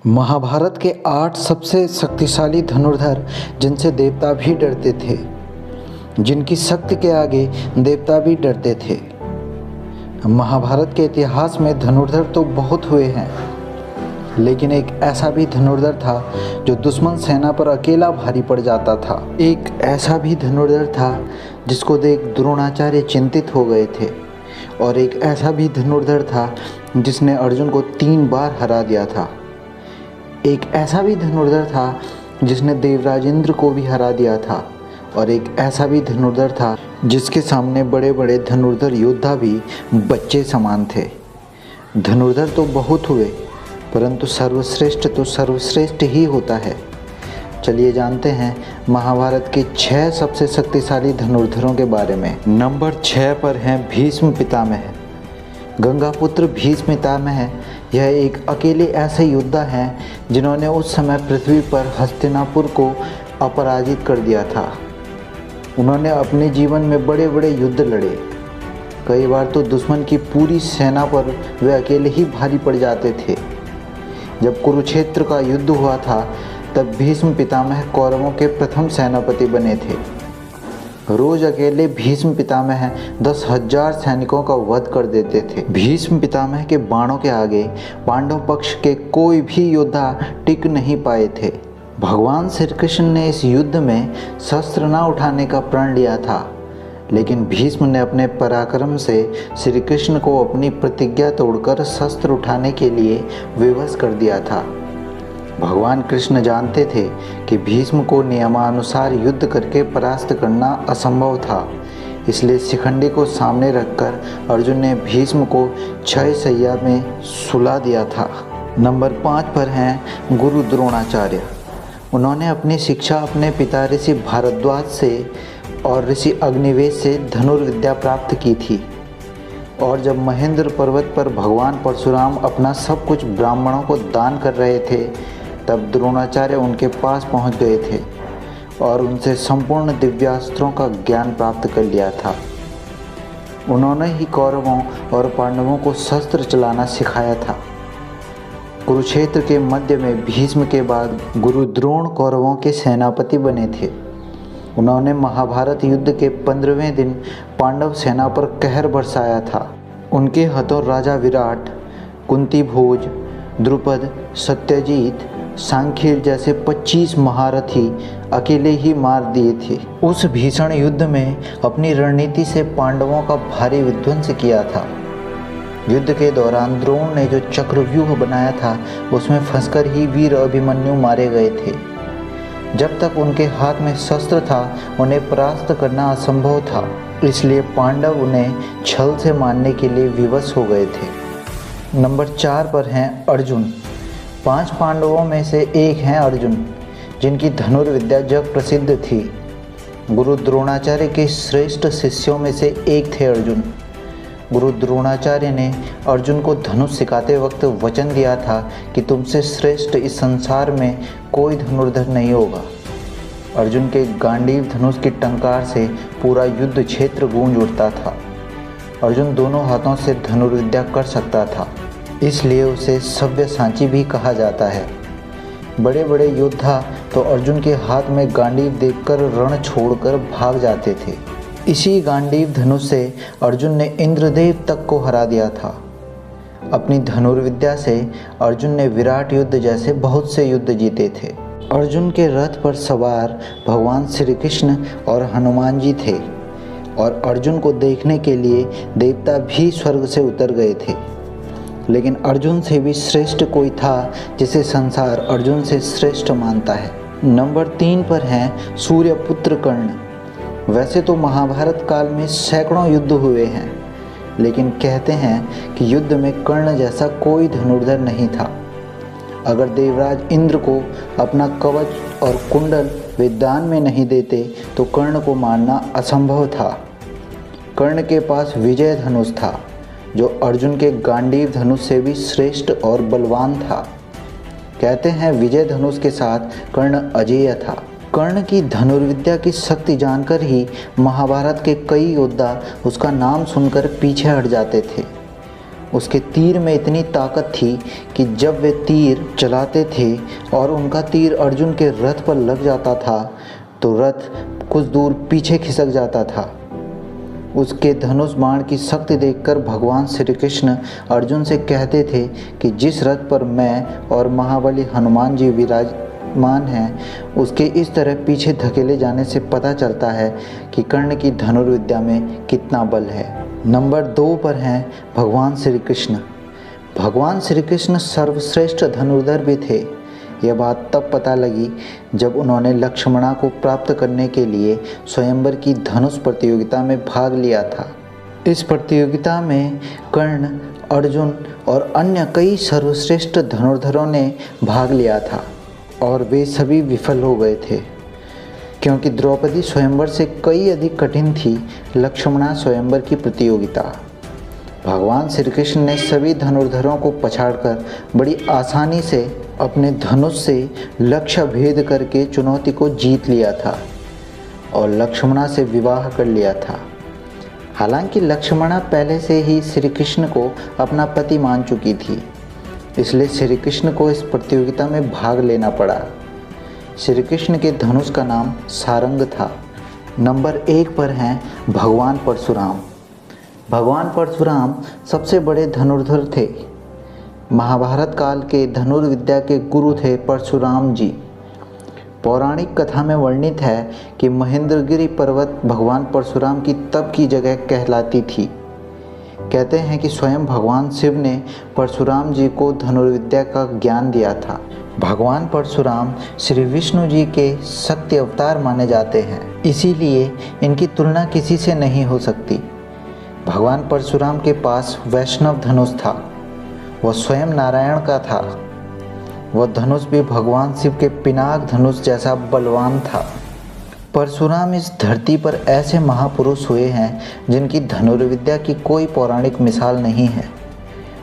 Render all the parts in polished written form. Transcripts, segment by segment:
महाभारत के 8 सबसे शक्तिशाली धनुर्धर जिनसे देवता भी डरते थे, जिनकी शक्ति के आगे देवता भी डरते थे। महाभारत के इतिहास में धनुर्धर तो बहुत हुए हैं, लेकिन एक ऐसा भी धनुर्धर था जो दुश्मन सेना पर अकेला भारी पड़ जाता था। एक ऐसा भी धनुर्धर था जिसको देख द्रोणाचार्य चिंतित हो गए थे, और एक ऐसा भी धनुर्धर था जिसने अर्जुन को 3 बार हरा दिया था। एक ऐसा भी धनुर्धर था जिसने देवराज इंद्र को भी हरा दिया था, और एक ऐसा भी धनुर्धर था जिसके सामने बड़े बड़े धनुर्धर योद्धा भी बच्चे समान थे। धनुर्धर तो बहुत हुए, परंतु सर्वश्रेष्ठ तो सर्वश्रेष्ठ ही होता है। चलिए जानते हैं महाभारत के 6 सबसे शक्तिशाली धनुर्धरों के बारे में। नंबर 6 पर हैं भीष्म पितामह। गंगापुत्र भीष्म पितामह यह एक अकेले ऐसे योद्धा हैं जिन्होंने उस समय पृथ्वी पर हस्तिनापुर को अपराजित कर दिया था। उन्होंने अपने जीवन में बड़े बड़े युद्ध लड़े। कई बार तो दुश्मन की पूरी सेना पर वे अकेले ही भारी पड़ जाते थे। जब कुरुक्षेत्र का युद्ध हुआ था तब भीष्म पितामह कौरवों के प्रथम सेनापति बने थे। रोज अकेले भीष्म पितामह 10,000 सैनिकों का वध कर देते थे। भीष्म पितामह के बाणों के आगे पांडव पक्ष के कोई भी योद्धा टिक नहीं पाए थे। भगवान श्री कृष्ण ने इस युद्ध में शस्त्र न उठाने का प्रण लिया था, लेकिन भीष्म ने अपने पराक्रम से श्री कृष्ण को अपनी प्रतिज्ञा तोड़कर शस्त्र उठाने के लिए विवश कर दिया था। भगवान कृष्ण जानते थे कि भीष्म को नियमानुसार युद्ध करके परास्त करना असंभव था, इसलिए शिखंडी को सामने रखकर अर्जुन ने भीष्म को क्षय शैया में सुला दिया था। नंबर 5 पर हैं गुरु द्रोणाचार्य। उन्होंने अपनी शिक्षा अपने पिता ऋषि भारद्वाज से और ऋषि अग्निवेश से धनुर्विद्या प्राप्त की थी, और जब महेंद्र पर्वत पर भगवान परशुराम अपना सब कुछ ब्राह्मणों को दान कर रहे थे, तब द्रोणाचार्य उनके पास पहुंच गए थे और उनसे संपूर्ण दिव्यास्त्रों का ज्ञान प्राप्त कर लिया था। उन्होंने ही कौरवों और पांडवों को शस्त्र चलाना सिखाया था। कुरुक्षेत्र के मध्य में भीष्म के बाद गुरु द्रोण कौरवों के सेनापति बने थे। उन्होंने महाभारत युद्ध के 15वें दिन पांडव सेना पर कहर बरसाया था। उनके हाथों राजा विराट, कुंती भोज, द्रुपद, सत्यजीत, सांखिर जैसे 25 महारथी अकेले ही मार दिए थे। उस भीषण युद्ध में अपनी रणनीति से पांडवों का भारी विध्वंस किया था। युद्ध के दौरान द्रोण ने जो चक्रव्यूह बनाया था उसमें फंसकर ही वीर अभिमन्यु मारे गए थे। जब तक उनके हाथ में शस्त्र था उन्हें परास्त करना असंभव था, इसलिए पांडव उन्हें छल से मारने के लिए विवश हो गए थे। नंबर 4 पर हैं अर्जुन। 5 पांडवों में से एक हैं अर्जुन, जिनकी धनुर्विद्या जग प्रसिद्ध थी। गुरु द्रोणाचार्य के श्रेष्ठ शिष्यों में से एक थे अर्जुन। गुरु द्रोणाचार्य ने अर्जुन को धनुष सिखाते वक्त वचन दिया था कि तुमसे श्रेष्ठ इस संसार में कोई धनुर्धर नहीं होगा। अर्जुन के गांडीव धनुष की टंकार से पूरा युद्ध क्षेत्र गूंज उठता था। अर्जुन दोनों हाथों से धनुर्विद्या कर सकता था, इसलिए उसे सव्यसाची भी कहा जाता है। बड़े बड़े योद्धा तो अर्जुन के हाथ में गांडीव देखकर रण छोड़कर भाग जाते थे। इसी गांडीव धनुष से अर्जुन ने इंद्रदेव तक को हरा दिया था। अपनी धनुर्विद्या से अर्जुन ने विराट युद्ध जैसे बहुत से युद्ध जीते थे। अर्जुन के रथ पर सवार भगवान श्री कृष्ण और हनुमान जी थे, और अर्जुन को देखने के लिए देवता भी स्वर्ग से उतर गए थे। लेकिन अर्जुन से भी श्रेष्ठ कोई था जिसे संसार अर्जुन से श्रेष्ठ मानता है। नंबर 3 पर हैं सूर्यपुत्र कर्ण। वैसे तो महाभारत काल में सैकड़ों युद्ध हुए हैं, लेकिन कहते हैं कि युद्ध में कर्ण जैसा कोई धनुर्धर नहीं था। अगर देवराज इंद्र को अपना कवच और कुंडल वे दान में नहीं देते तो कर्ण को मारना असंभव था। कर्ण के पास विजय धनुष था, जो अर्जुन के गांडीव धनुष से भी श्रेष्ठ और बलवान था। कहते हैं विजय धनुष के साथ कर्ण अजेय था। कर्ण की धनुर्विद्या की शक्ति जानकर ही महाभारत के कई योद्धा उसका नाम सुनकर पीछे हट जाते थे। उसके तीर में इतनी ताकत थी कि जब वे तीर चलाते थे और उनका तीर अर्जुन के रथ पर लग जाता था तो रथ कुछ दूर पीछे खिसक जाता था। उसके धनुष बाण की शक्ति देखकर भगवान श्री कृष्ण अर्जुन से कहते थे कि जिस रथ पर मैं और महाबली हनुमान जी विराजमान हैं, उसके इस तरह पीछे धकेले जाने से पता चलता है कि कर्ण की धनुर्विद्या में कितना बल है। नंबर 2 पर हैं भगवान श्री कृष्ण। भगवान श्री कृष्ण सर्वश्रेष्ठ धनुर्धर भी थे। यह बात तब पता लगी जब उन्होंने लक्ष्मणा को प्राप्त करने के लिए स्वयंवर की धनुष प्रतियोगिता में भाग लिया था। इस प्रतियोगिता में कर्ण, अर्जुन और अन्य कई सर्वश्रेष्ठ धनुर्धरों ने भाग लिया था और वे सभी विफल हो गए थे, क्योंकि द्रौपदी स्वयंवर से कई अधिक कठिन थी लक्ष्मणा स्वयंवर की प्रतियोगिता। भगवान श्री कृष्ण ने सभी धनुर्धरों को पछाड़कर बड़ी आसानी से अपने धनुष से लक्ष्य भेद करके चुनौती को जीत लिया था और लक्ष्मणा से विवाह कर लिया था। हालांकि लक्ष्मणा पहले से ही श्री कृष्ण को अपना पति मान चुकी थी, इसलिए श्री कृष्ण को इस प्रतियोगिता में भाग लेना पड़ा। श्री कृष्ण के धनुष का नाम सारंग था। नंबर 1 पर हैं भगवान परशुराम। भगवान परशुराम सबसे बड़े धनुर्धर थे। महाभारत काल के धनुर्विद्या के गुरु थे परशुराम जी। पौराणिक कथा में वर्णित है कि महेंद्रगिरी पर्वत भगवान परशुराम की तप की जगह कहलाती थी। कहते हैं कि स्वयं भगवान शिव ने परशुराम जी को धनुर्विद्या का ज्ञान दिया था। भगवान परशुराम श्री विष्णु जी के शक्ति अवतार माने जाते हैं, इसीलिए इनकी तुलना किसी से नहीं हो सकती। भगवान परशुराम के पास वैष्णव धनुष था, वह स्वयं नारायण का था। वह धनुष भी भगवान शिव के पिनाक धनुष जैसा बलवान था। परशुराम इस धरती पर ऐसे महापुरुष हुए हैं जिनकी धनुर्विद्या की कोई पौराणिक मिसाल नहीं है।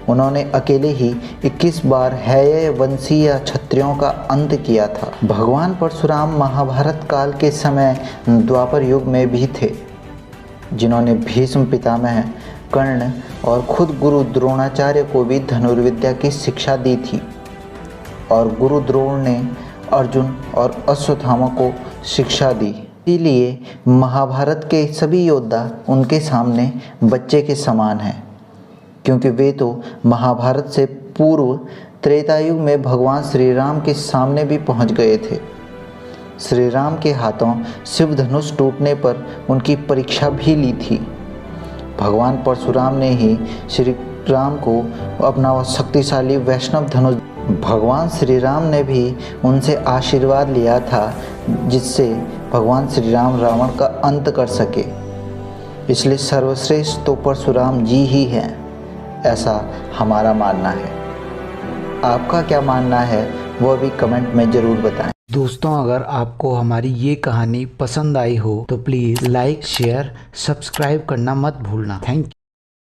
उन्होंने अकेले ही 21 बार हैय वंशीय क्षत्रियों का अंत किया था। भगवान परशुराम महाभारत काल के समय द्वापर युग में भी थे, जिन्होंने भीष्म पितामह, कर्ण और खुद गुरु द्रोणाचार्य को भी धनुर्विद्या की शिक्षा दी थी और गुरु द्रोण ने अर्जुन और अश्वत्थामा को शिक्षा दी। इसीलिए महाभारत के सभी योद्धा उनके सामने बच्चे के समान हैं, क्योंकि वे तो महाभारत से पूर्व त्रेता युग में भगवान श्री राम के सामने भी पहुंच गए थे। श्री राम के हाथों शिव धनुष टूटने पर उनकी परीक्षा भी ली थी। भगवान परशुराम ने ही श्री राम को अपना वह शक्तिशाली वैष्णव धनुष, भगवान श्री राम ने भी उनसे आशीर्वाद लिया था, जिससे भगवान श्री राम रावण का अंत कर सके। इसलिए सर्वश्रेष्ठ तो परशुराम जी ही हैं, ऐसा हमारा मानना है। आपका क्या मानना है वह भी कमेंट में ज़रूर बताएं। दोस्तों, अगर आपको हमारी ये कहानी पसंद आई हो तो प्लीज़ लाइक, शेयर, सब्सक्राइब करना मत भूलना। Thank you.